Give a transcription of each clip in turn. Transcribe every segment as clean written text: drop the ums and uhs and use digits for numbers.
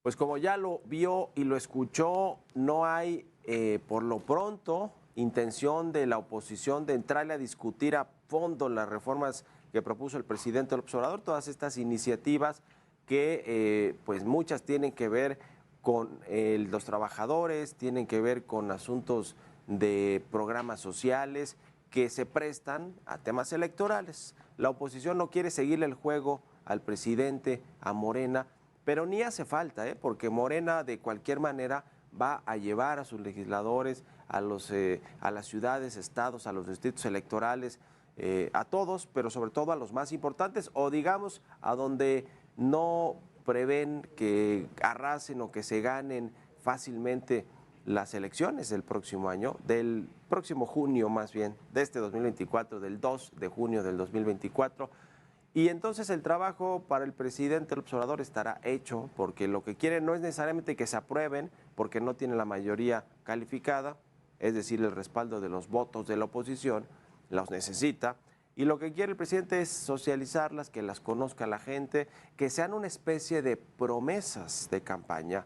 Pues como ya lo vio y lo escuchó, no hay por lo pronto intención de la oposición de entrarle a discutir a fondo las reformas que propuso el presidente López Obrador, todas estas iniciativas que pues muchas tienen que ver con los trabajadores, tienen que ver con asuntos de programas sociales que se prestan a temas electorales. La oposición no quiere seguirle el juego al presidente, a Morena, pero ni hace falta, porque Morena de cualquier manera va a llevar a sus legisladores, a las ciudades, estados, a los distritos electorales, a todos, pero sobre todo a los más importantes, o digamos a donde no prevén que arrasen o que se ganen fácilmente las elecciones del próximo año, del próximo junio más bien, de este 2024, del 2 de junio del 2024. Y entonces el trabajo para el presidente López Obrador estará hecho, porque lo que quiere no es necesariamente que se aprueben, porque no tiene la mayoría calificada, es decir, el respaldo de los votos de la oposición, los necesita, y lo que quiere el presidente es socializarlas, que las conozca la gente, que sean una especie de promesas de campaña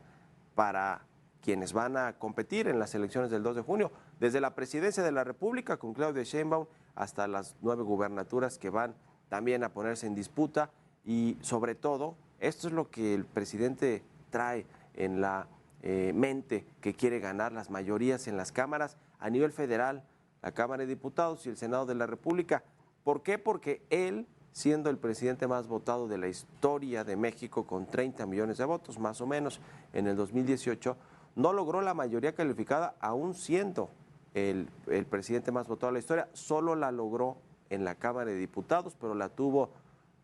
para quienes van a competir en las elecciones del 2 de junio, desde la presidencia de la República con Claudia Sheinbaum hasta las 9 gubernaturas que van también a ponerse en disputa, y sobre todo, esto es lo que el presidente trae en la mente, que quiere ganar las mayorías en las cámaras a nivel federal, la Cámara de Diputados y el Senado de la República. ¿Por qué? Porque él, siendo el presidente más votado de la historia de México, con 30 millones de votos, más o menos, en el 2018, no logró la mayoría calificada, aún siendo el presidente más votado de la historia, solo la logró en la Cámara de Diputados, pero la tuvo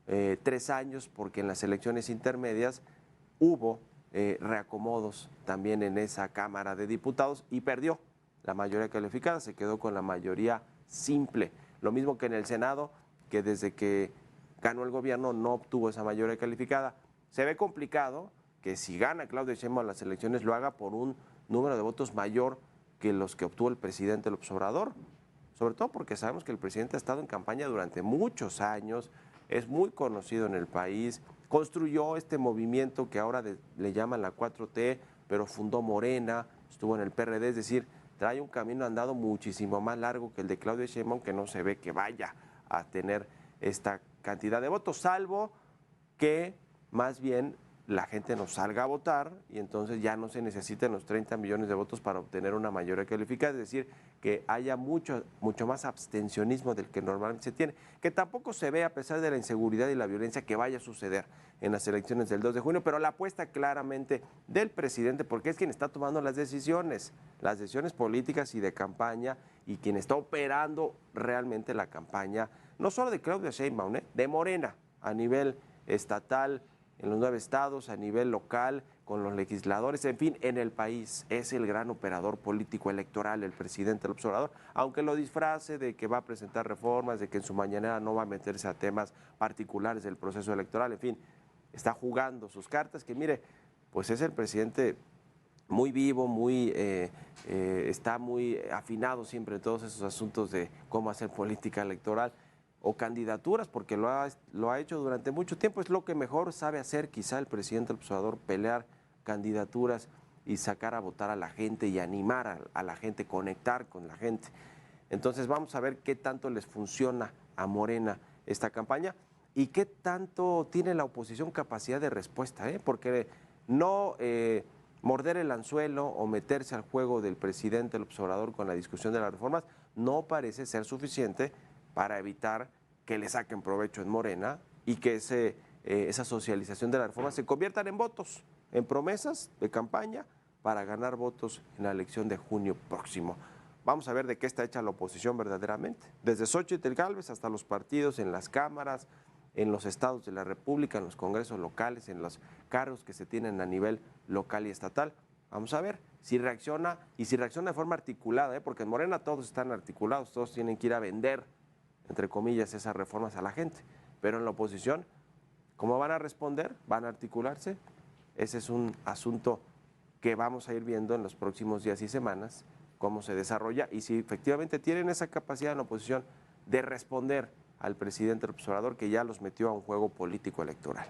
3 años, porque en las elecciones intermedias hubo reacomodos también en esa Cámara de Diputados y perdió la mayoría calificada, se quedó con la mayoría simple. Lo mismo que en el Senado, que desde que ganó el gobierno no obtuvo esa mayoría calificada. Se ve complicado que si gana Claudia Sheinbaum las elecciones lo haga por un número de votos mayor que los que obtuvo el presidente López Obrador, sobre todo porque sabemos que el presidente ha estado en campaña durante muchos años, es muy conocido en el país, construyó este movimiento que ahora le llaman la 4T, pero fundó Morena, estuvo en el PRD, es decir, trae un camino andado muchísimo más largo que el de Claudia Sheinbaum, que no se ve que vaya a tener esta cantidad de votos, salvo que más bien la gente no salga a votar y entonces ya no se necesitan los 30 millones de votos para obtener una mayoría calificada, es decir, que haya mucho más abstencionismo del que normalmente se tiene, que tampoco se ve, a pesar de la inseguridad y la violencia, que vaya a suceder en las elecciones del 2 de junio, pero la apuesta claramente del presidente, porque es quien está tomando las decisiones políticas y de campaña, y quien está operando realmente la campaña, no solo de Claudia Sheinbaum, de Morena, a nivel estatal, en los 9 estados, a nivel local, con los legisladores, en fin, en el país. Es el gran operador político electoral el presidente López Obrador, aunque lo disfrace de que va a presentar reformas, de que en su mañanera no va a meterse a temas particulares del proceso electoral, en fin, está jugando sus cartas, que mire, pues es el presidente muy vivo, está muy afinado siempre en todos esos asuntos de cómo hacer política electoral o candidaturas, porque lo ha hecho durante mucho tiempo. Es lo que mejor sabe hacer quizá el presidente López Obrador, pelear candidaturas y sacar a votar a la gente y animar a la gente, conectar con la gente. Entonces vamos a ver qué tanto les funciona a Morena esta campaña y qué tanto tiene la oposición capacidad de respuesta, porque no morder el anzuelo o meterse al juego del presidente López Obrador con la discusión de las reformas no parece ser suficiente para evitar que le saquen provecho en Morena y que esa socialización de la reforma se conviertan en votos, en promesas de campaña para ganar votos en la elección de junio próximo. Vamos a ver de qué está hecha la oposición verdaderamente, desde Xóchitl Gálvez hasta los partidos en las cámaras, en los estados de la República, en los congresos locales, en los cargos que se tienen a nivel local y estatal. Vamos a ver si reacciona, y si reacciona de forma articulada, porque en Morena todos están articulados, todos tienen que ir a vender, entre comillas, esas reformas a la gente, pero en la oposición, ¿cómo van a responder? ¿Van a articularse? Ese es un asunto que vamos a ir viendo en los próximos días y semanas, cómo se desarrolla y si efectivamente tienen esa capacidad en la oposición de responder al presidente López Obrador, que ya los metió a un juego político electoral.